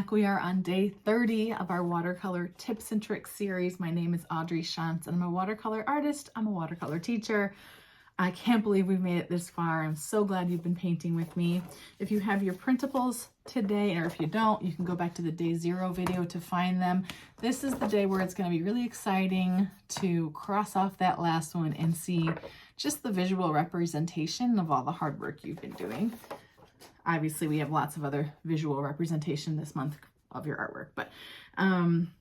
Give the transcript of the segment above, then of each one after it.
back. We are on day 30 of our watercolor tips and tricks series. My name is Audrey Shantz and I'm a watercolor artist. I'm a watercolor teacher. I can't believe we've made it this far. I'm so glad you've been painting with me. If you have your printables today, or if you don't, you can go back to the day 0 video to find them. This is the day where it's going to be really exciting to cross off that last one and see just the visual representation of all the hard work you've been doing. Obviously, we have lots of other visual representation this month of your artwork, but I'm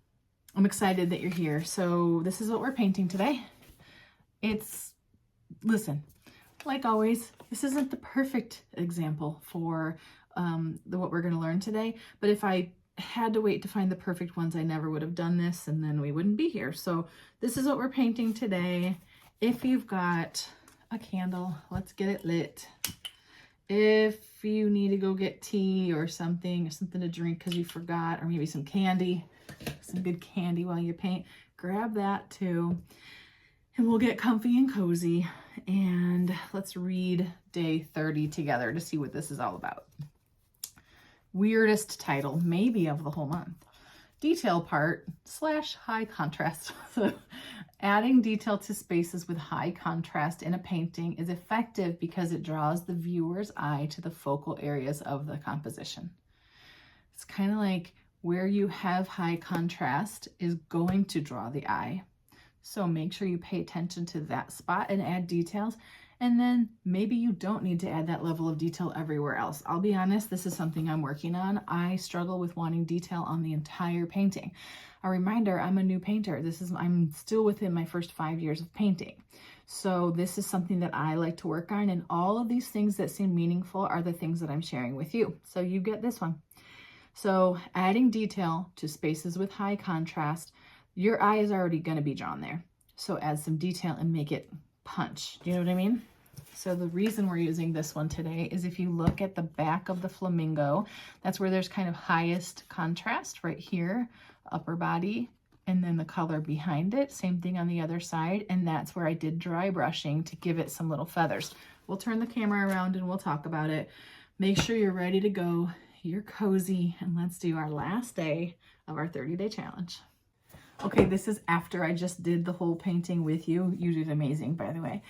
excited that you're here. So this is what we're painting today. Listen, like always, this isn't the perfect example for what we're going to learn today, but if I had to wait to find the perfect ones, I never would have done this, and then we wouldn't be here. So this is what we're painting today. If you've got a candle, let's get it lit. If you need to go get tea or something to drink because you forgot, or maybe some candy, some good candy while you paint, grab that too. And we'll get comfy and cozy and let's read day 30 together to see what this is all about. Weirdest title, maybe of the whole month. Detail part / high contrast. So adding detail to spaces with high contrast in a painting is effective because it draws the viewer's eye to the focal areas of the composition. It's kind of like where you have high contrast is going to draw the eye. So make sure you pay attention to that spot and add details. And then maybe you don't need to add that level of detail everywhere else. I'll be honest, this is something I'm working on. I struggle with wanting detail on the entire painting. A reminder, I'm a new painter. I'm still within my first 5 years of painting. So this is something that I like to work on, and all of these things that seem meaningful are the things that I'm sharing with you. So you get this one. So adding detail to spaces with high contrast, your eye is already going to be drawn there. So add some detail and make it punch. Do you know what I mean? So the reason we're using this one today is if you look at the back of the flamingo, that's where there's kind of highest contrast right here, upper body, and then the color behind it. Same thing on the other side. And that's where I did dry brushing to give it some little feathers. We'll turn the camera around and we'll talk about it. Make sure you're ready to go. You're cozy, and let's do our last day of our 30-day challenge. Okay, this is after I just did the whole painting with you. You did amazing, by the way.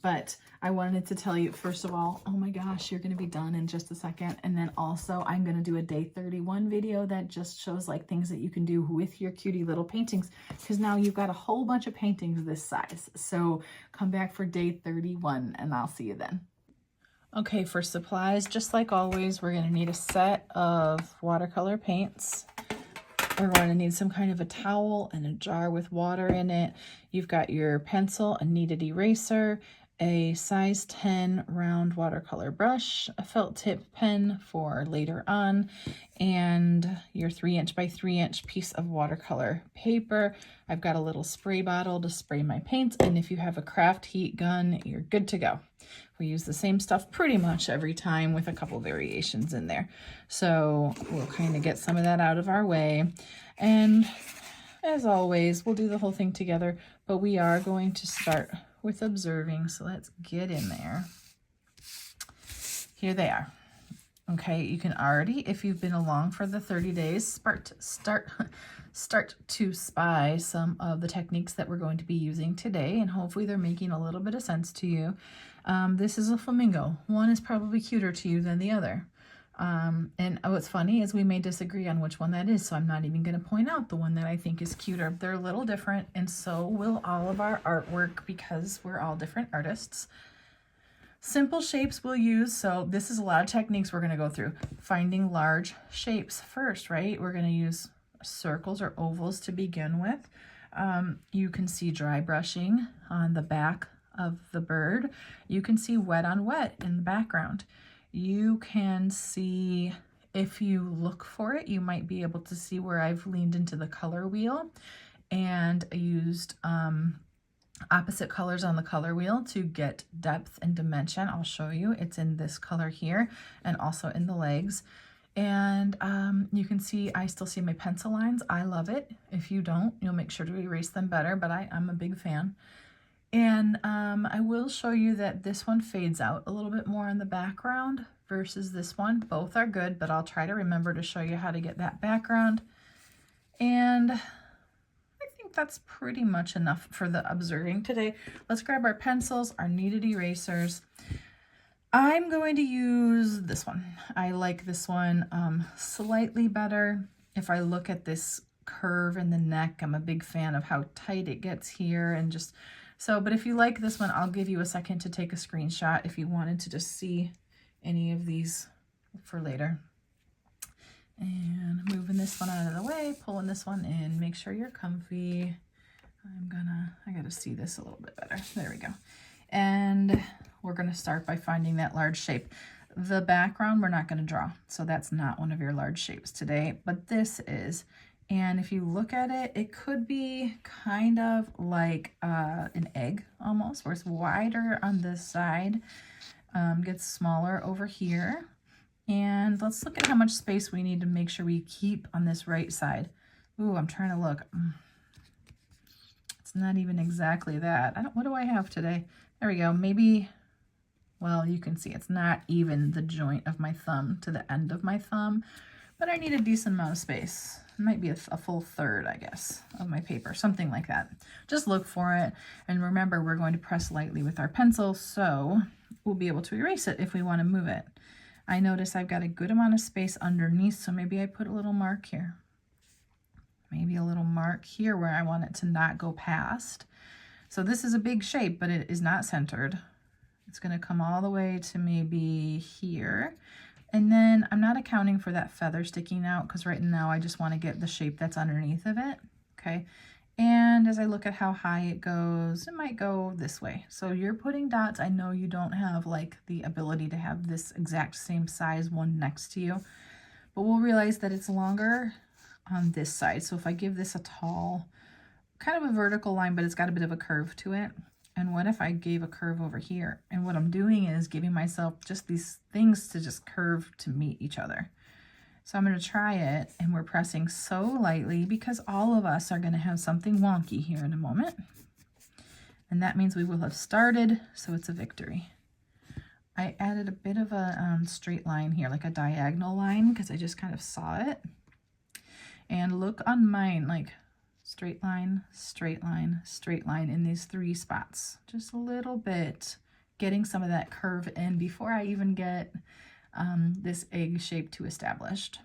But I wanted to tell you, first of all, oh my gosh, you're going to be done in just a second. And then also I'm going to do a day 31 video that just shows like things that you can do with your cutie little paintings, because now you've got a whole bunch of paintings this size. So come back for day 31 and I'll see you then. Okay, for supplies, just like always, we're going to need a set of watercolor paints. We're going to need some kind of a towel and a jar with water in it. You've got your pencil, a kneaded eraser, a size 10 round watercolor brush, a felt tip pen for later on, and your 3" by 3" piece of watercolor paper. I've got a little spray bottle to spray my paints, and if you have a craft heat gun, you're good to go. We use the same stuff pretty much every time with a couple variations in there. So we'll kind of get some of that out of our way. And as always, we'll do the whole thing together, but we are going to start with observing. So let's get in there. Here they are. Okay, you can already, if you've been along for the 30 days, start to spy some of the techniques that we're going to be using today, and hopefully they're making a little bit of sense to you. This is a flamingo. One is probably cuter to you than the other. And what's funny is we may disagree on which one that is, so I'm not even going to point out the one that I think is cuter. They're a little different, and so will all of our artwork because we're all different artists. Simple shapes we'll use. So this is a lot of techniques we're going to go through. Finding large shapes first, right? We're going to use circles or ovals to begin with. You can see dry brushing on the back of the bird. You can see wet on wet in the background. You can see, if you look for it, you might be able to see where I've leaned into the color wheel and used opposite colors on the color wheel to get depth and dimension. I'll show you. It's in this color here and also in the legs. And you can see, I still see my pencil lines. I love it. If you don't, you'll make sure to erase them better, but I'm a big fan. And I will show you that this one fades out a little bit more in the background. versus this one. Both are good, but I'll try to remember to show you how to get that background. And I think that's pretty much enough for the observing today. Let's grab our pencils, our kneaded erasers. I'm going to use this one. I like this one slightly better. If I look at this curve in the neck, I'm a big fan of how tight it gets here, and just so, but if you like this one, I'll give you a second to take a screenshot if you wanted to just see any of these for later. And moving this one out of the way, pulling this one in, make sure you're comfy. I gotta see this a little bit better. There we go. And we're gonna start by finding that large shape. The background we're not gonna draw, so that's not one of your large shapes today, but this is. And if you look at it, it could be kind of like an egg almost, where it's wider on this side, gets smaller over here. And let's look at how much space we need to make sure we keep on this right side. Ooh, I'm trying to look. It's not even exactly that. What do I have today? There we go. Maybe, well, you can see it's not even the joint of my thumb to the end of my thumb, but I need a decent amount of space. It might be a full third, I guess, of my paper, something like that. Just look for it. And remember, we're going to press lightly with our pencil, so we'll be able to erase it if we want to move it. I notice I've got a good amount of space underneath, so maybe I put a little mark here. Maybe a little mark here where I want it to not go past. So this is a big shape, but it is not centered. It's going to come all the way to maybe here. And then I'm not accounting for that feather sticking out because right now I just want to get the shape that's underneath of it. Okay. And as I look at how high it goes, it might go this way. So you're putting dots. I know you don't have like the ability to have this exact same size one next to you, but we'll realize that it's longer on this side. So if I give this a tall, kind of a vertical line, but it's got a bit of a curve to it. And what if I gave a curve over here? And what I'm doing is giving myself just these things to just curve to meet each other. So I'm going to try it, and we're pressing so lightly because all of us are going to have something wonky here in a moment. And that means we will have started, so it's a victory. I added a bit of a straight line here, like a diagonal line, because I just kind of saw it. And look on mine, like straight line, straight line, straight line in these 3 spots. Just a little bit, getting some of that curve in before I even get this egg shape too established.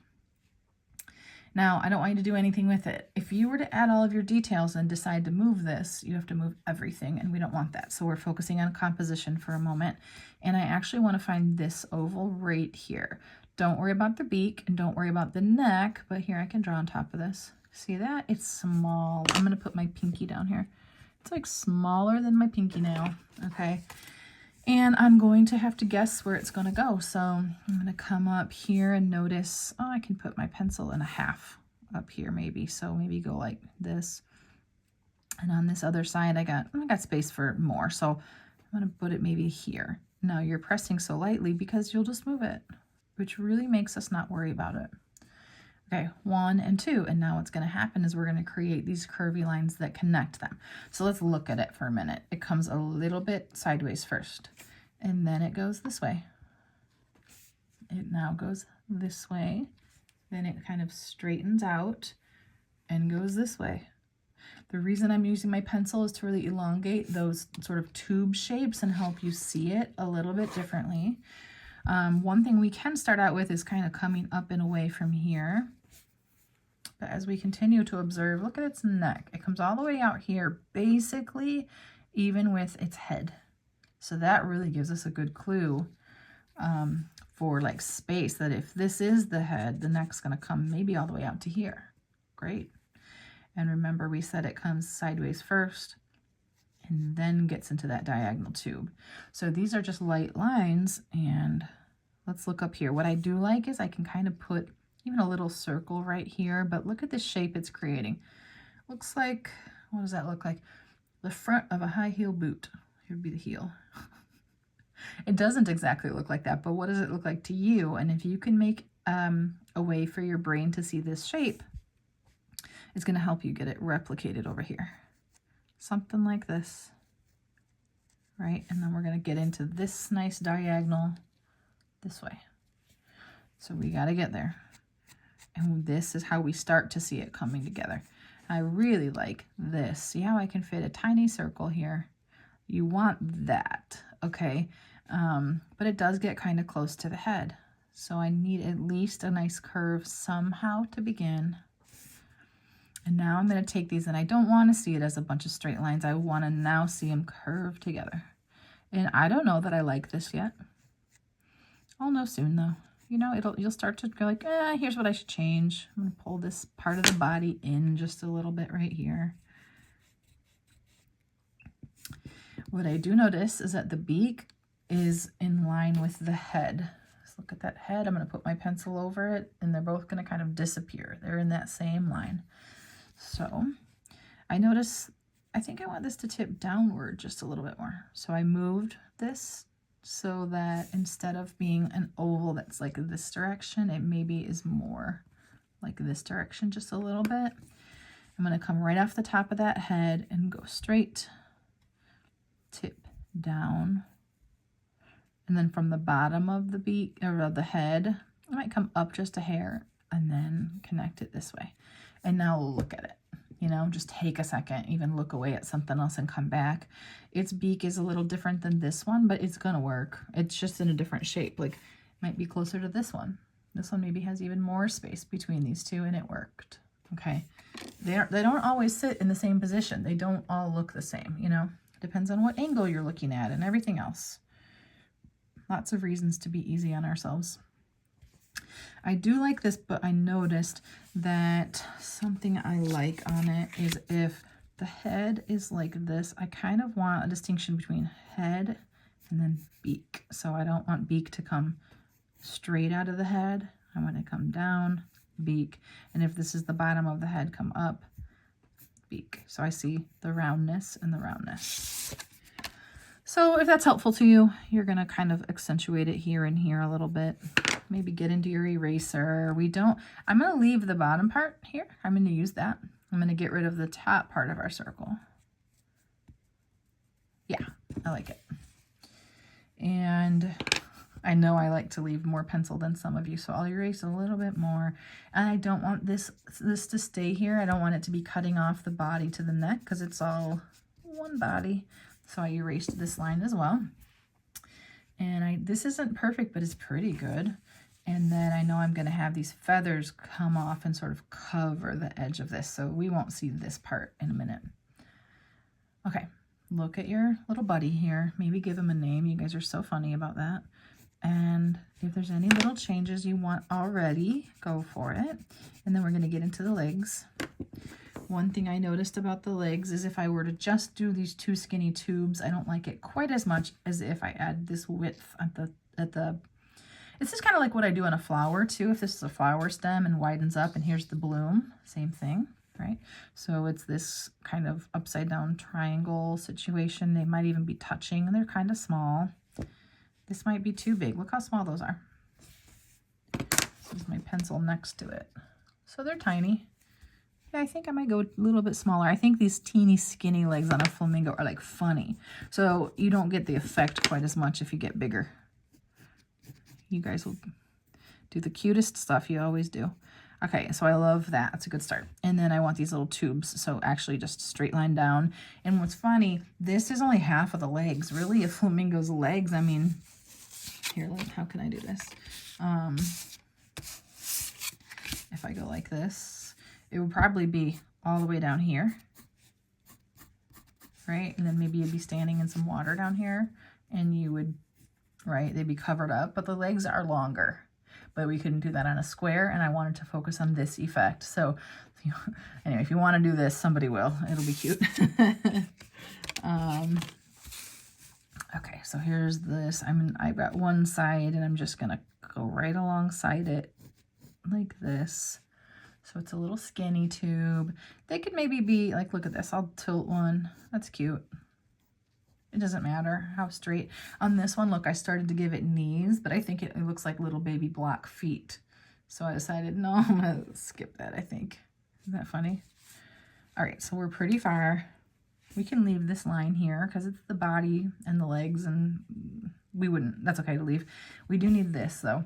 Now, I don't want you to do anything with it. If you were to add all of your details and decide to move this, you have to move everything, and we don't want that. So we're focusing on composition for a moment. And I actually want to find this oval right here. Don't worry about the beak and don't worry about the neck, but here I can draw on top of this. See that? It's small. I'm going to put my pinky down here. It's like smaller than my pinky nail. Okay. And I'm going to have to guess where it's going to go. So I'm going to come up here and notice, oh, I can put my pencil in a half up here maybe. So maybe go like this. And on this other side, I got space for more. So I'm going to put it maybe here. Now you're pressing so lightly because you'll just move it, which really makes us not worry about it. Okay, 1 and 2, and now what's going to happen is we're going to create these curvy lines that connect them. So let's look at it for a minute. It comes a little bit sideways first, and then it goes this way. It now goes this way, then it kind of straightens out and goes this way. The reason I'm using my pencil is to really elongate those sort of tube shapes and help you see it a little bit differently. One thing we can start out with is kind of coming up and away from here. But as we continue to observe, look at its neck. It comes all the way out here, basically, even with its head. So that really gives us a good clue for like space, that if this is the head, the neck's going to come maybe all the way out to here. Great. And remember, we said it comes sideways first and then gets into that diagonal tube. So these are just light lines, and let's look up here. What I do like is I can kind of put even a little circle right here, but look at the shape it's creating. Looks like, what does that look like? The front of a high heel boot. Here would be the heel. It doesn't exactly look like that, but what does it look like to you? And if you can make a way for your brain to see this shape, it's going to help you get it replicated over here. Something like this, right? And then we're going to get into this nice diagonal this way. So we got to get there. And this is how we start to see it coming together. I really like this. See how I can fit a tiny circle here? You want that, okay? But it does get kind of close to the head. So I need at least a nice curve somehow to begin. And now I'm going to take these, and I don't want to see it as a bunch of straight lines. I want to now see them curve together. And I don't know that I like this yet. I'll know soon though. You know, you'll start to go like, here's what I should change. I'm going to pull this part of the body in just a little bit right here. What I do notice is that the beak is in line with the head. Let's look at that head. I'm going to put my pencil over it, and they're both going to kind of disappear. They're in that same line. So I notice, I think I want this to tip downward just a little bit more. So I moved this so that instead of being an oval that's like this direction, it maybe is more like this direction just a little bit. I'm going to come right off the top of that head and go straight, tip down, and then from the bottom of the beak or of the head, I might come up just a hair and then connect it this way. And now look at it. You know, just take a second, even look away at something else and come back. Its beak is a little different than this one, but it's gonna work. It's just in a different shape. Like, might be closer to this one. This one maybe has even more space between these two, and it worked. Okay, they don't always sit in the same position. They don't all look the same, you know. It depends on what angle you're looking at and everything else. Lots of reasons to be easy on ourselves. I do like this, but I noticed that something I like on it is if the head is like this, I kind of want a distinction between head and then beak. So I don't want beak to come straight out of the head. I want to come down, beak. And if this is the bottom of the head, come up, beak. So I see the roundness and the roundness. So if that's helpful to you, you're going to kind of accentuate it here and here a little bit. Maybe get into your eraser. I'm going to leave the bottom part here. I'm going to use that. I'm going to get rid of the top part of our circle. Yeah, I like it. And I know I like to leave more pencil than some of you, so I'll erase a little bit more. And I don't want this to stay here. I don't want it to be cutting off the body to the neck because it's all one body. So I erased this line as well. And this isn't perfect, but it's pretty good. And then I know I'm going to have these feathers come off and sort of cover the edge of this, so we won't see this part in a minute. Okay, look at your little buddy here. Maybe give him a name. You guys are so funny about that. And if there's any little changes you want already, go for it. And then we're going to get into the legs. One thing I noticed about the legs is if I were to just do these two skinny tubes, I don't like it quite as much as if I add this width at the This is kind of like what I do on a flower too. If this is a flower stem and widens up and here's the bloom, same thing, right? So it's this kind of upside down triangle situation. They might even be touching and they're kind of small. This might be too big. Look how small those are. This is my pencil next to it. So they're tiny. Yeah, I think I might go a little bit smaller. I think these teeny skinny legs on a flamingo are like funny. So you don't get the effect quite as much if you get bigger. You guys will do the cutest stuff you always do. Okay, so I love that. That's a good start. And then I want these little tubes. So actually just straight line down. And what's funny, this is only half of the legs. Really, a flamingo's legs, I mean, here, how can I do this? If I go like this, it would probably be all the way down here, right? And then maybe you'd be standing in some water down here and you would, right, they'd be covered up, but the legs are longer. But we couldn't do that on a square, and I wanted to focus on this effect. So anyway, if you want to do this, somebody will. It'll be cute. Okay, so here's this. I've got one side, and I'm just going to go right alongside it like this. So it's a little skinny tube. They could maybe be, like, look at this. I'll tilt one. That's cute. It doesn't matter how straight. On this one, look, I started to give it knees, but I think it looks like little baby block feet. So I decided, no, I'm going to skip that, I think. Isn't that funny? All right, so we're pretty far. We can leave this line here because it's the body and the legs, and we wouldn't. That's okay to leave. We do need this, though.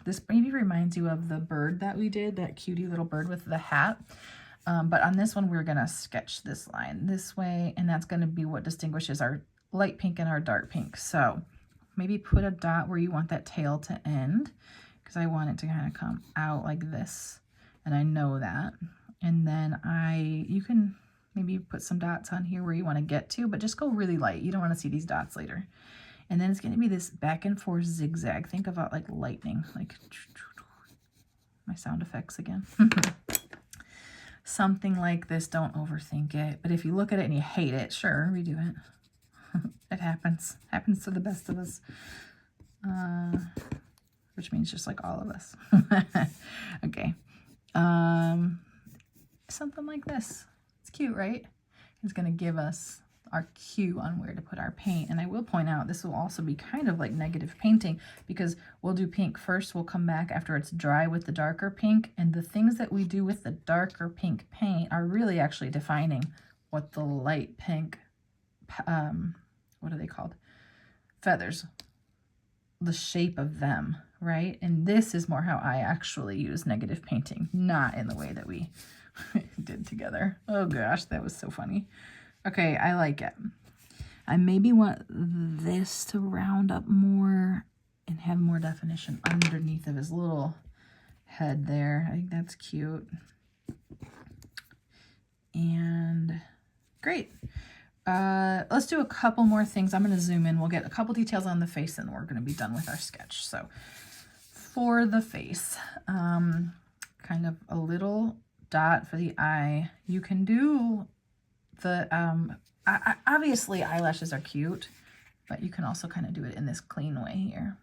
This maybe reminds you of the bird that we did, that cutie little bird with the hat. But on this one, we're gonna sketch this line this way, and that's gonna be what distinguishes our light pink and our dark pink. So maybe put a dot where you want that tail to end, because I want it to kind of come out like this, and I know that. And then you can maybe put some dots on here where you want to get to, but just go really light. You don't want to see these dots later. And then it's going to be this back and forth zigzag. Think about like lightning, like my sound effects again. Something like this. Don't overthink it. But if you look at it and you hate it, sure, redo it. It happens. Happens to the best of us. Which means just like all of us. Okay. Something like this. It's cute, right? It's going to give us our cue on where to put our paint. And I will point out, this will also be kind of like negative painting, because we'll do pink first. We'll come back after it's dry with the darker pink. And the things that we do with the darker pink paint are really actually defining what the light pink, what are they called? Feathers. The shape of them, right? And this is more how I actually use negative painting, not in the way that we did together. Oh gosh, that was so funny. Okay, I like it. I maybe want this to round up more and have more definition underneath of his little head there. I think that's cute. And great. Let's do a couple more things. I'm going to zoom in. We'll get a couple details on the face and we're going to be done with our sketch. So for the face, kind of a little dot for the eye. You can do the, obviously eyelashes are cute, but you can also kind of do it in this clean way here.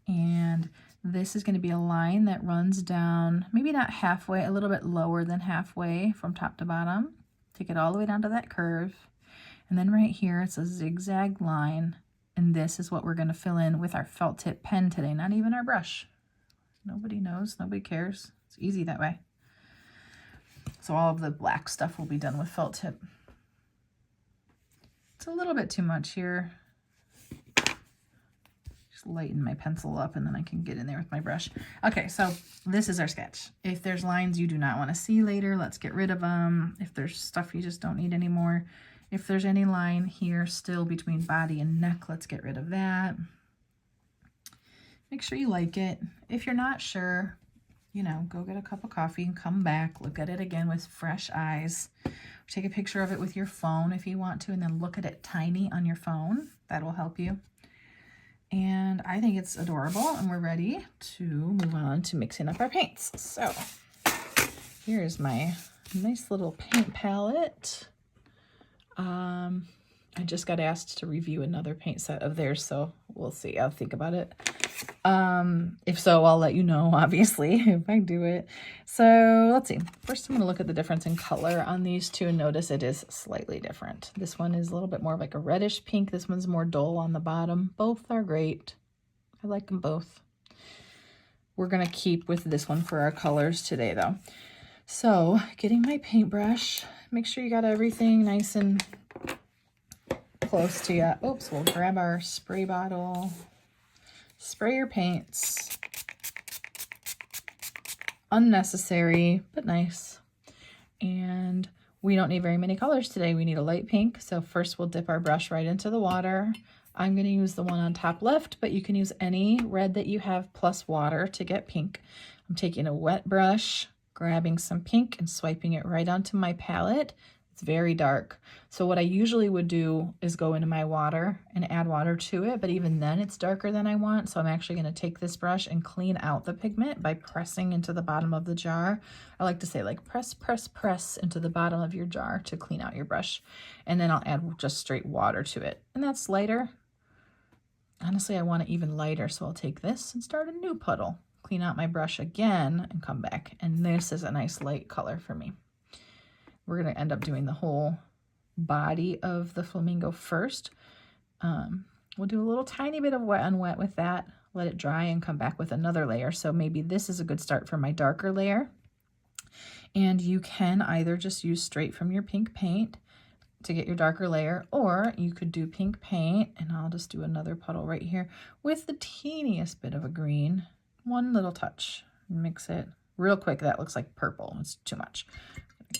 And this is going to be a line that runs down, maybe not halfway, a little bit lower than halfway from top to bottom. Take it all the way down to that curve. And then right here, it's a zigzag line. And this is what we're going to fill in with our felt tip pen today, not even our brush. Nobody knows, nobody cares. It's easy that way. So all of the black stuff will be done with felt tip. It's a little bit too much here. Just lighten my pencil up and then I can get in there with my brush. Okay, so this is our sketch. If there's lines you do not want to see later, let's get rid of them. If there's stuff you just don't need anymore. If there's any line here still between body and neck, let's get rid of that. Make sure you like it. If you're not sure, you know, go get a cup of coffee and come back, look at it again with fresh eyes. Take a picture of it with your phone if you want to, and then look at it tiny on your phone. That'll help you. And I think it's adorable, and we're ready to move on to mixing up our paints. So here's my nice little paint palette. I just got asked to review another paint set of theirs, so we'll see. I'll think about it. If so, I'll let you know, obviously, if I do it. So let's see. First, I'm going to look at the difference in color on these two and notice it is slightly different. This one is a little bit more of like a reddish pink. This one's more dull on the bottom. Both are great. I like them both. We're going to keep with this one for our colors today, though. So getting my paintbrush, make sure you got everything nice and close to you. Oops, we'll grab our spray bottle. Spray your paints. Unnecessary, but nice. And we don't need very many colors today. We need a light pink. So first we'll dip our brush right into the water. I'm going to use the one on top left, but you can use any red that you have plus water to get pink. I'm taking a wet brush, grabbing some pink and swiping it right onto my palette. It's very dark. So what I usually would do is go into my water and add water to it, but even then it's darker than I want. So I'm actually going to take this brush and clean out the pigment by pressing into the bottom of the jar. I like to say like press, press, press into the bottom of your jar to clean out your brush. And then I'll add just straight water to it. And that's lighter. Honestly, I want it even lighter. So I'll take this and start a new puddle. Clean out my brush again and come back. And this is a nice light color for me. We're going to end up doing the whole body of the flamingo first. We'll do a little tiny bit of wet on wet with that, let it dry and come back with another layer. So maybe this is a good start for my darker layer. And you can either just use straight from your pink paint to get your darker layer, or you could do pink paint, and I'll just do another puddle right here with the teeniest bit of a green one little touch. Mix it real quick. That looks like purple. It's too much.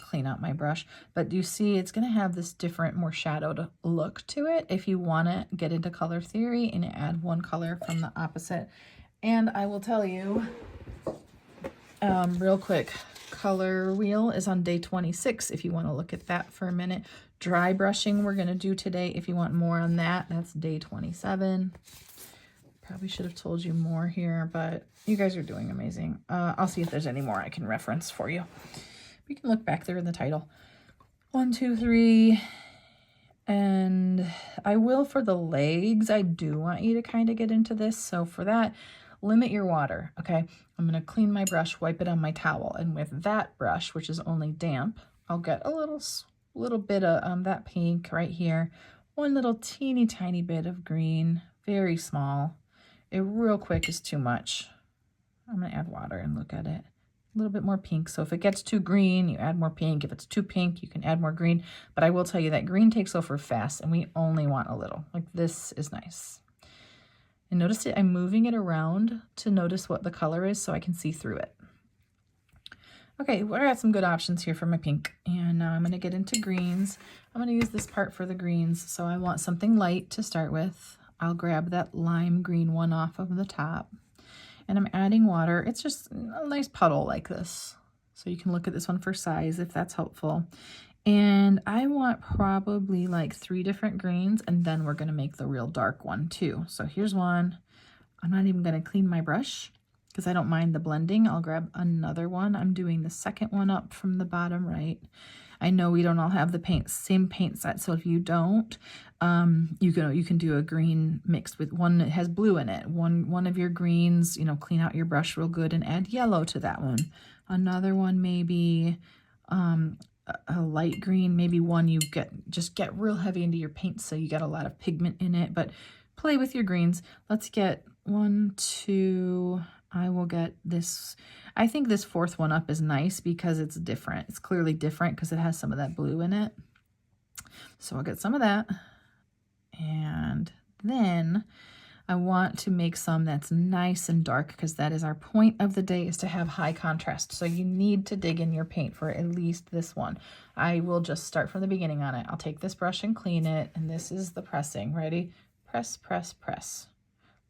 Clean out my brush, but you see it's going to have this different, more shadowed look to it. If you want to get into color theory and add one color from the opposite. And I will tell you real quick, color wheel is on day 26 if you want to look at that for a minute. Dry brushing we're going to do today. If you want more on that, that's day 27. Probably should have told you more here, but you guys are doing amazing. I'll see if there's any more I can reference for you. We can look back there in the title. 1, 2, 3. And I will for the legs. I do want you to kind of get into this. So for that, limit your water, okay? I'm going to clean my brush, wipe it on my towel. And with that brush, which is only damp, I'll get a little bit of that pink right here. One little teeny tiny bit of green, very small. It real quick is too much. I'm going to add water and look at it. A little bit more pink. So if it gets too green, you add more pink. If it's too pink, you can add more green. But I will tell you that green takes over fast, and we only want a little. Like this is nice. And notice it, I'm moving it around to notice what the color is so I can see through it. Okay, well, I got some good options here for my pink. And now I'm going to get into greens. I'm going to use this part for the greens. So I want something light to start with. I'll grab that lime green one off of the top. And I'm adding water. It's just a nice puddle like this. So you can look at this one for size if that's helpful. And I want probably like 3 different greens, and then we're going to make the real dark one too. So here's one. I'm not even going to clean my brush because I don't mind the blending. I'll grab another one. I'm doing the second one up from the bottom right. I know we don't all have the same paint set, so if you don't, you can do a green mixed with one that has blue in it. One of your greens, clean out your brush real good and add yellow to that one. Another one maybe a light green, maybe one you just get real heavy into your paint so you get a lot of pigment in it, but play with your greens. Let's get 1, 2, I will get this. I think this 4th one up is nice because it's different. It's clearly different because it has some of that blue in it. So I'll get some of that. And then I want to make some that's nice and dark because that is our point of the day, is to have high contrast. So you need to dig in your paint for at least this one. I will just start from the beginning on it. I'll take this brush and clean it. And this is the pressing. Ready? Press, press, press.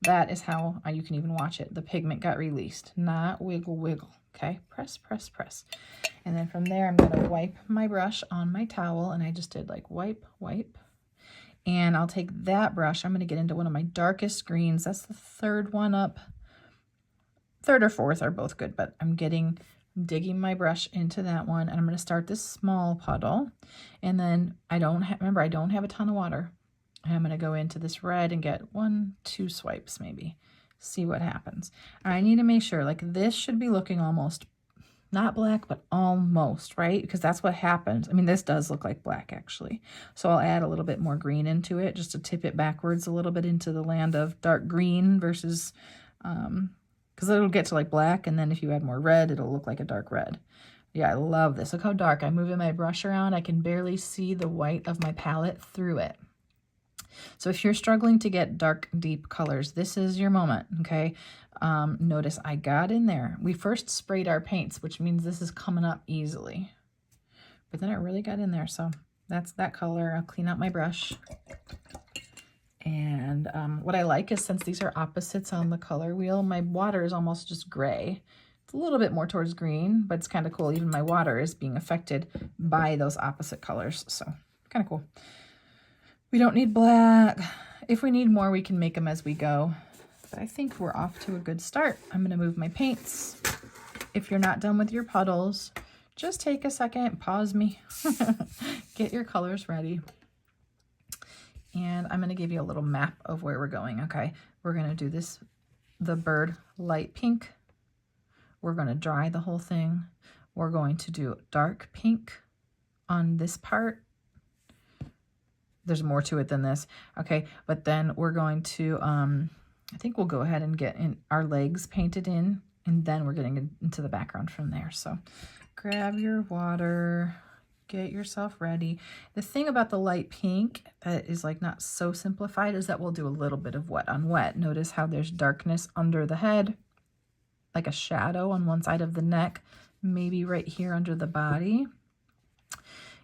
That is how you can even watch it. The pigment got released, not wiggle, wiggle. Okay, press, press, press. And then from there, I'm going to wipe my brush on my towel. And I just did like wipe, wipe. And I'll take that brush. I'm going to get into one of my darkest greens. That's the 3rd one up. 3rd or 4th are both good, but I'm digging my brush into that one. And I'm going to start this small puddle. And then I don't have a ton of water. I'm going to go into this red and get 1, 2 swipes maybe. See what happens. I need to make sure, like this should be looking almost, not black, but almost, right? Because that's what happens. I mean, this does look like black actually. So I'll add a little bit more green into it just to tip it backwards a little bit into the land of dark green versus, because it'll get to like black. And then if you add more red, it'll look like a dark red. Yeah, I love this. Look how dark. I'm moving my brush around. I can barely see the white of my palette through it. So if you're struggling to get dark, deep colors, this is your moment, okay? Notice I got in there. We first sprayed our paints, which means this is coming up easily. But then it really got in there, so that's that color. I'll clean out my brush. And what I like is since these are opposites on the color wheel, my water is almost just gray. It's a little bit more towards green, but it's kind of cool. Even my water is being affected by those opposite colors, so kind of cool. We don't need black. If we need more, we can make them as we go. But I think we're off to a good start. I'm going to move my paints. If you're not done with your puddles, just take a second, pause me, get your colors ready. And I'm going to give you a little map of where we're going, okay? We're going to do this, the bird light pink. We're going to dry the whole thing. We're going to do dark pink on this part. There's more to it than this. Okay, but then we're going to, I think we'll go ahead and get in our legs painted in, and then we're getting into the background from there. So grab your water, get yourself ready. The thing about the light pink that is like not so simplified is that we'll do a little bit of wet on wet. Notice how there's darkness under the head. like a shadow on one side of the neck, maybe right here under the body.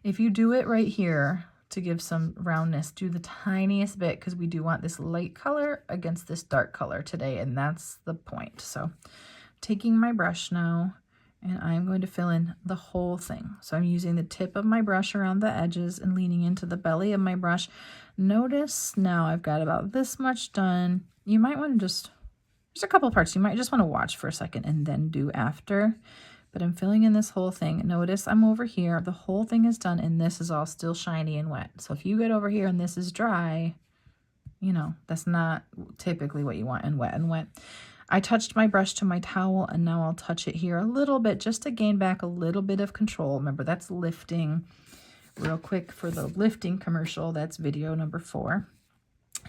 If you do it right here to give some roundness, do the tiniest bit, because we do want this light color against this dark color today, and that's the point. So taking my brush now, and I'm going to fill in the whole thing. So I'm using the tip of my brush around the edges and leaning into the belly of my brush. Notice now I've got about this much done. You might want to just, there's a couple parts you might just want to watch for a second and then do after. But I'm filling in this whole thing. Notice I'm over here, the whole thing is done, and this is all still shiny and wet. So if you get over here and this is dry, you know, that's not typically what you want in wet and wet. I touched my brush to my towel, and now I'll touch it here a little bit just to gain back a little bit of control. Remember, that's lifting. Real quick for the lifting commercial, that's video number 4.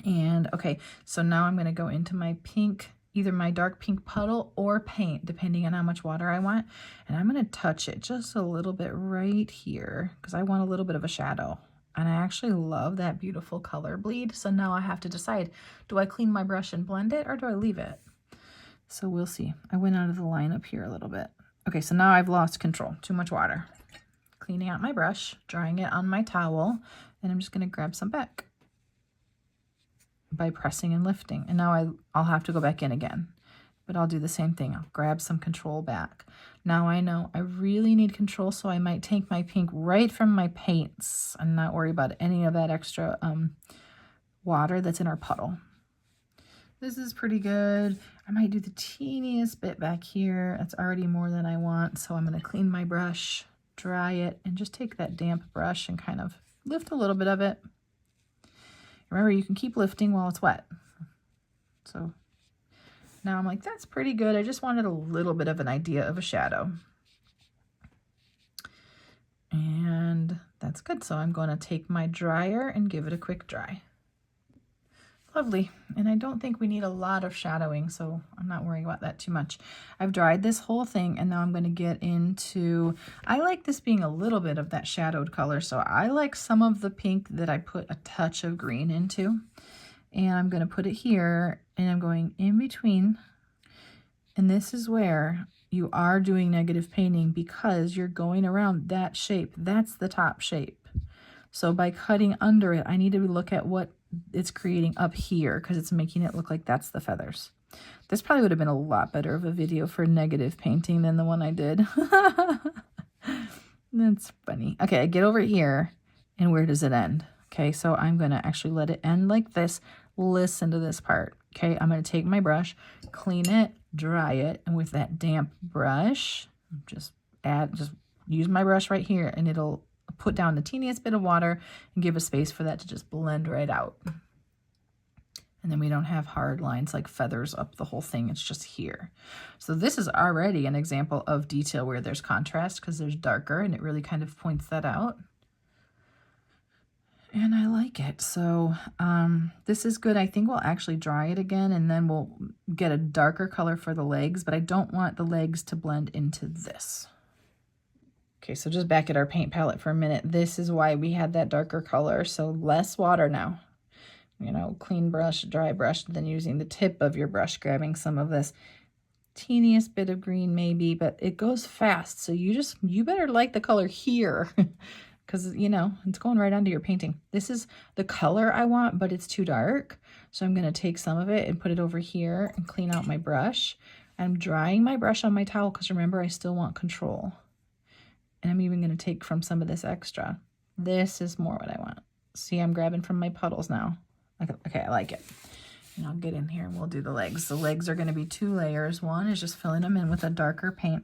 And okay, so now I'm going to go into my pink, either my dark pink puddle or paint, depending on how much water I want. And I'm going to touch it just a little bit right here because I want a little bit of a shadow. And I actually love that beautiful color bleed. So now I have to decide, do I clean my brush and blend it, or do I leave it? So we'll see. I went out of the line up here a little bit. Okay, so now I've lost control. Too much water. Cleaning out my brush, drying it on my towel, and I'm just going to grab some back by pressing and lifting. And now I'll have to go back in again, but I'll do the same thing. I'll grab some control back. Now I know I really need control, so I might take my pink right from my paints and not worry about any of that extra water that's in our puddle. This is pretty good. I might do the teeniest bit back here. That's already more than I want, so I'm going to clean my brush, dry it, and just take that damp brush and kind of lift a little bit of it. Remember, you can keep lifting while it's wet. So now I'm like, that's pretty good. I just wanted a little bit of an idea of a shadow. And that's good. So I'm going to take my dryer and give it a quick dry. Lovely. And I don't think we need a lot of shadowing, so I'm not worrying about that too much. I've dried this whole thing, and now I'm going to get into, I like this being a little bit of that shadowed color, so I like some of the pink that I put a touch of green into. And I'm going to put it here, and I'm going in between. And this is where you are doing negative painting because you're going around that shape. That's the top shape. So by cutting under it, I need to look at what it's creating up here because it's making it look like that's the feathers. This probably would have been a lot better of a video for negative painting than the one I did. That's funny. Okay, I get over here, and where does it end? Okay, so I'm going to actually let it end like this. Listen to this part. Okay, I'm going to take my brush, clean it, dry it, and with that damp brush, just use my brush right here, and it'll put down the teeniest bit of water and give a space for that to just blend right out. And then we don't have hard lines like feathers up the whole thing. It's just here. So this is already an example of detail where there's contrast because there's darker, and it really kind of points that out. And I like it. So this is good. I think we'll actually dry it again, and then we'll get a darker color for the legs, but I don't want the legs to blend into this. Okay, so just back at our paint palette for a minute. This is why we had that darker color. So less water now. You know, clean brush, dry brush, then using the tip of your brush, grabbing some of this teeniest bit of green maybe, but it goes fast. So you better like the color here because, you know, it's going right onto your painting. This is the color I want, but it's too dark. So I'm going to take some of it and put it over here and clean out my brush. I'm drying my brush on my towel because remember, I still want control. And I'm even going to take from some of this extra. This is more what I want. See, I'm grabbing from my puddles now. Okay, I like it. And I'll get in here and we'll do the legs. The legs are going to be 2 layers. One is just filling them in with a darker paint.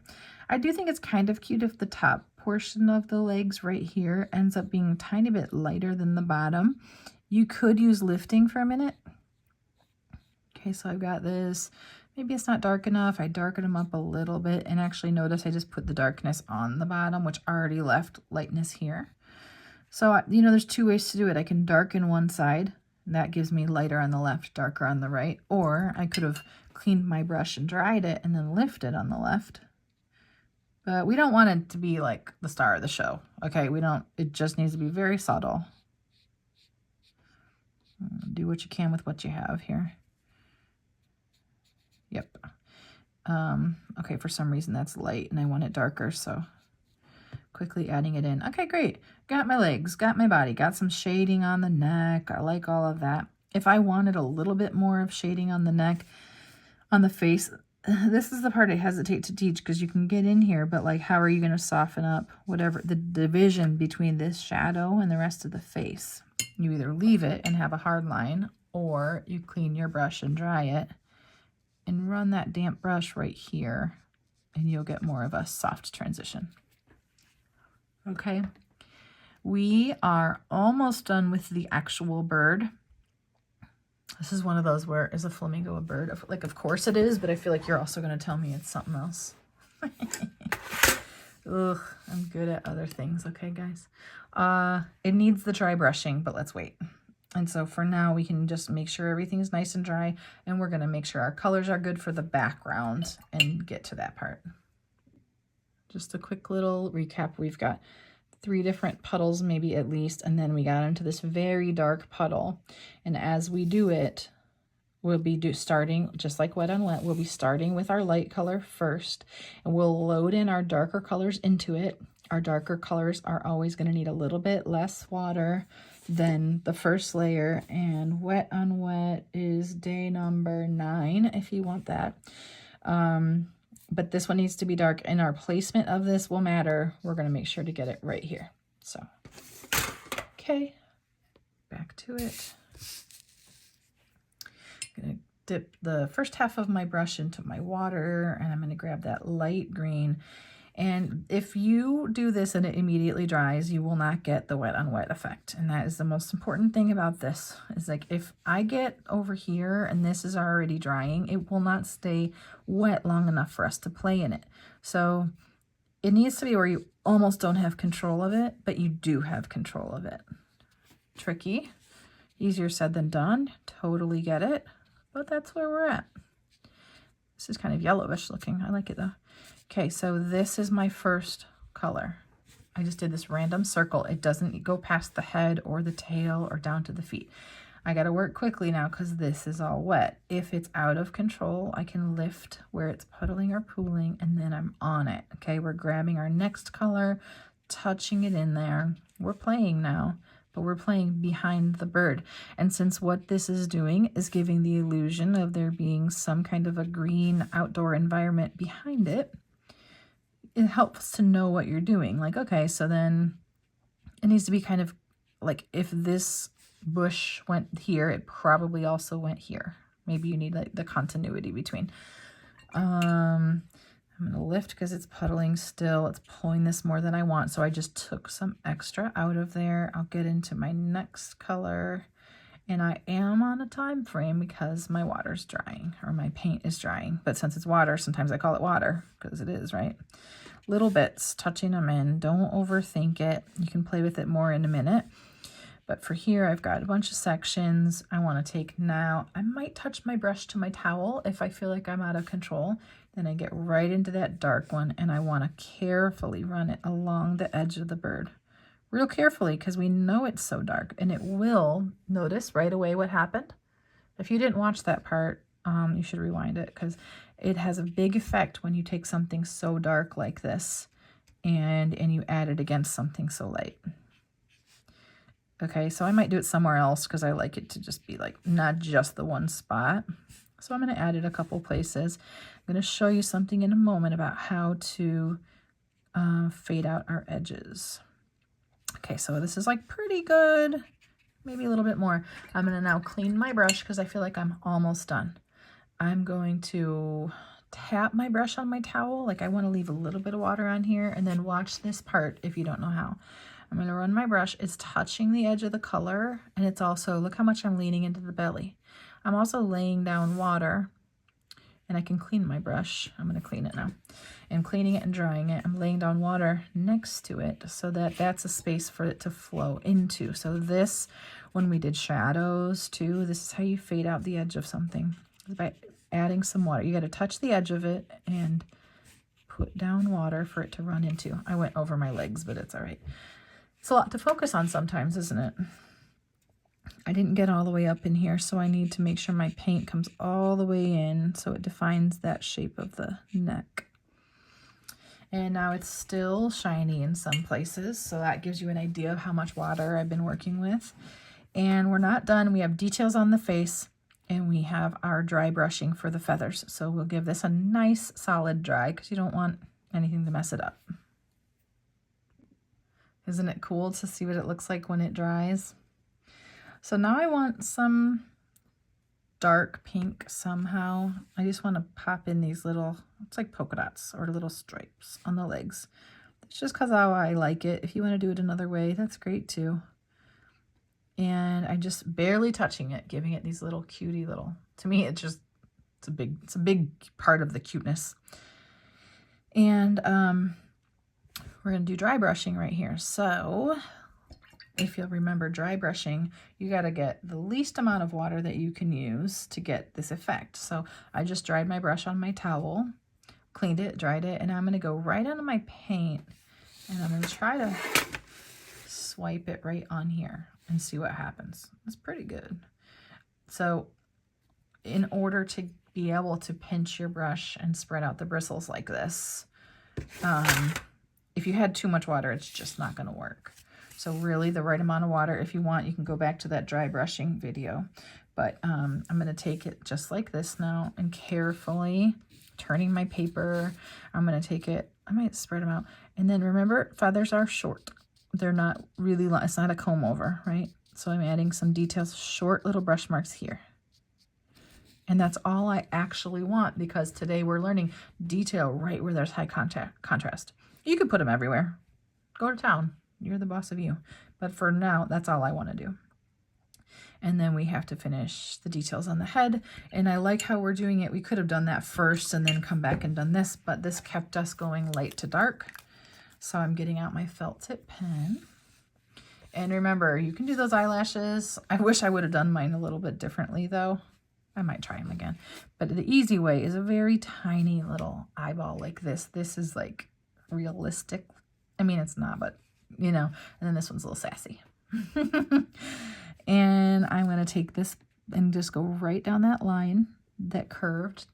I do think it's kind of cute if the top portion of the legs right here ends up being a tiny bit lighter than the bottom. You could use lifting for a minute. Okay, so I've got this. Maybe it's not dark enough. I darken them up a little bit, and actually notice I just put the darkness on the bottom, which already left lightness here. So, you know, there's 2 ways to do it. I can darken one side. That gives me lighter on the left, darker on the right. Or I could have cleaned my brush and dried it and then lifted on the left. But we don't want it to be like the star of the show. Okay, it just needs to be very subtle. Do what you can with what you have here. Yep. Okay, for some reason that's light and I want it darker, so quickly adding it in. Okay, great. Got my legs, got my body, got some shading on the neck. I like all of that. If I wanted a little bit more of shading on the neck, on the face, this is the part I hesitate to teach because you can get in here, but like, how are you going to soften up whatever the division between this shadow and the rest of the face? You either leave it and have a hard line, or you clean your brush and dry it and run that damp brush right here, and you'll get more of a soft transition. Okay, we are almost done with the actual bird. This is one of those where, is a flamingo a bird? Like, of course it is, but I feel like you're also going to tell me it's something else. Ugh, I'm good at other things, okay, guys? It needs the dry brushing, but let's wait. And so for now, we can just make sure everything's nice and dry, and we're going to make sure our colors are good for the background and get to that part. Just a quick little recap. We've got 3 different puddles, maybe at least, and then we got into this very dark puddle. And as we do it, we'll be starting, just like wet on wet, we'll be starting with our light color first, and we'll load in our darker colors into it. Our darker colors are always going to need a little bit less water than the first layer, and wet on wet is day number 9 if you want that. But this one needs to be dark, and our placement of this will matter. We're going to make sure to get it right here. So, okay, back to it. I'm going to dip the first half of my brush into my water, and I'm going to grab that light green. And if you do this and it immediately dries, you will not get the wet on wet effect. And that is the most important thing about this, is like, if I get over here and this is already drying, it will not stay wet long enough for us to play in it. So it needs to be where you almost don't have control of it, but you do have control of it. Tricky, easier said than done. Totally get it, but that's where we're at. This is kind of yellowish looking. I like it though. Okay, so this is my first color. I just did this random circle. It doesn't go past the head or the tail or down to the feet. I got to work quickly now because this is all wet. If it's out of control, I can lift where it's puddling or pooling, and then I'm on it. Okay, we're grabbing our next color, touching it in there. We're playing now, but we're playing behind the bird. And since what this is doing is giving the illusion of there being some kind of a green outdoor environment behind it, it helps to know what you're doing. Like, okay, so then it needs to be kind of like, if this bush went here, it probably also went here. Maybe you need like the continuity between. I'm going to lift because it's puddling still. It's pulling this more than I want. So I just took some extra out of there. I'll get into my next color. And I am on a time frame because my water's drying, or my paint is drying. But since it's water, sometimes I call it water because it is, right? Little bits, touching them in. Don't overthink it. You can play with it more in a minute. But for here, I've got a bunch of sections I want to take now. I might touch my brush to my towel if I feel like I'm out of control. Then I get right into that dark one, and I want to carefully run it along the edge of the bird. Real carefully, because we know it's so dark, and it will notice right away what happened. If you didn't watch that part, you should rewind it, because it has a big effect when you take something so dark like this and you add it against something so light. Okay, so I might do it somewhere else because I like it to just be like not just the one spot. So I'm going to add it a couple places. I'm going to show you something in a moment about how to fade out our edges. Okay, so this is like pretty good, maybe a little bit more. I'm going to now clean my brush because I feel like I'm almost done. I'm going to tap my brush on my towel. Like, I want to leave a little bit of water on here, and then watch this part if you don't know how. I'm going to run my brush. It's touching the edge of the color, and it's also, look how much I'm leaning into the belly. I'm also laying down water, and I can clean my brush. I'm going to clean it now. And cleaning it and drying it, I'm laying down water next to it so that that's a space for it to flow into. So this, when we did shadows too, this is how you fade out the edge of something, by adding some water. You got to touch the edge of it and put down water for it to run into. I went over my legs, but it's all right. It's a lot to focus on sometimes, isn't it? I didn't get all the way up in here, so I need to make sure my paint comes all the way in so it defines that shape of the neck. And now it's still shiny in some places, so that gives you an idea of how much water I've been working with. And we're not done. We have details on the face, and we have our dry brushing for the feathers. So we'll give this a nice solid dry because you don't want anything to mess it up. Isn't it cool to see what it looks like when it dries? So now I want some dark pink somehow. I just want to pop in these little, it's like polka dots or little stripes on the legs. It's just because how I like it. If you want to do it another way, that's great too. And I'm just barely touching it, giving it these little cutie little, to me it's a big part of the cuteness. And we're going to do dry brushing right here. So if you'll remember dry brushing, you got to get the least amount of water that you can use to get this effect. So I just dried my brush on my towel, cleaned it, dried it, and I'm going to go right onto my paint, and I'm going to try to swipe it right on here and see what happens. It's pretty good. So in order to be able to pinch your brush and spread out the bristles like this, if you had too much water, it's just not going to work. So really the right amount of water. If you want, you can go back to that dry brushing video. But I'm going to take it just like this now and carefully turning my paper. I'm going to take it, I might spread them out. And then remember, feathers are short. They're not really long. It's not a comb over, right? So I'm adding some details, short little brush marks here. And that's all I actually want, because today we're learning detail right where there's high contrast. You could put them everywhere. Go to town. You're the boss of you. But for now, that's all I want to do. And then we have to finish the details on the head. And I like how we're doing it. We could have done that first and then come back and done this, but this kept us going light to dark. So I'm getting out my felt tip pen. And remember, you can do those eyelashes. I wish I would have done mine a little bit differently though. I might try them again. But the easy way is a very tiny little eyeball like this. This is like realistic. I mean, it's not, but you know, and then this one's a little sassy. And I'm going to take this and just go right down that line that curved.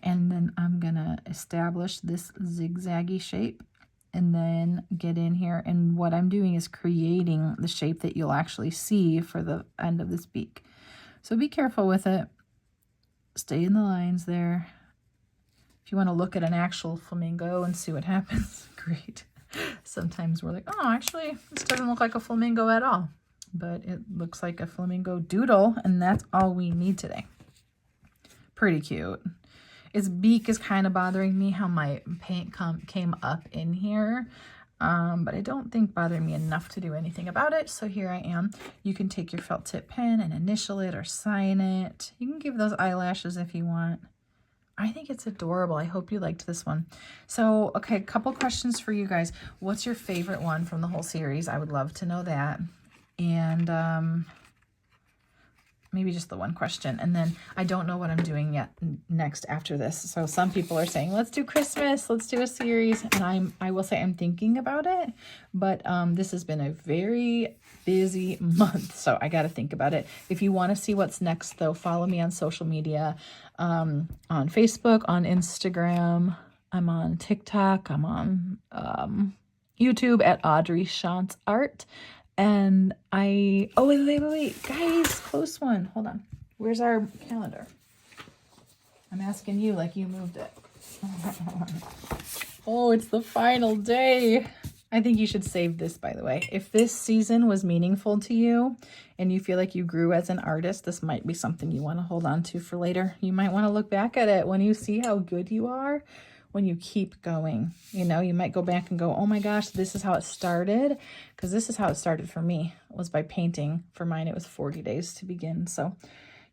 And then I'm going to establish this zigzaggy shape and then get in here. And what I'm doing is creating the shape that you'll actually see for the end of this beak. So be careful with it. Stay in the lines there. If you want to look at an actual flamingo and see what happens, great. Sometimes we're like, oh, actually, this doesn't look like a flamingo at all. But it looks like a flamingo doodle, and that's all we need today. Pretty cute. Its beak is kind of bothering me, how my paint came up in here. But I don't think bothering me enough to do anything about it. So here I am. You can take your felt tip pen and initial it or sign it. You can give those eyelashes if you want. I think it's adorable. I hope you liked this one. So, okay, a couple questions for you guys. What's your favorite one from the whole series? I would love to know that. And maybe just the one question. And then I don't know what I'm doing yet next after this. So some people are saying, let's do Christmas, let's do a series. And I will say I'm thinking about it, but this has been a very busy month. So I got to think about it. If you want to see what's next though, follow me on social media, on Facebook, on Instagram. I'm on TikTok. I'm on YouTube at Audrey Shantz Art. And oh, wait, guys, close one. Hold on. Where's our calendar? I'm asking you like you moved it. Oh, it's the final day. I think you should save this, by the way. If this season was meaningful to you and you feel like you grew as an artist, this might be something you want to hold on to for later. You might want to look back at it when you see how good you are. When you keep going, you know, you might go back and go, oh my gosh, this is how it started. Because this is how it started for me. It was by painting. For mine, it was 40 days to begin. So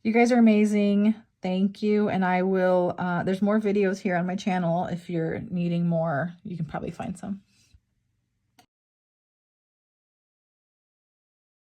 you guys are amazing. Thank you. And I will, there's more videos here on my channel. If you're needing more, you can probably find some.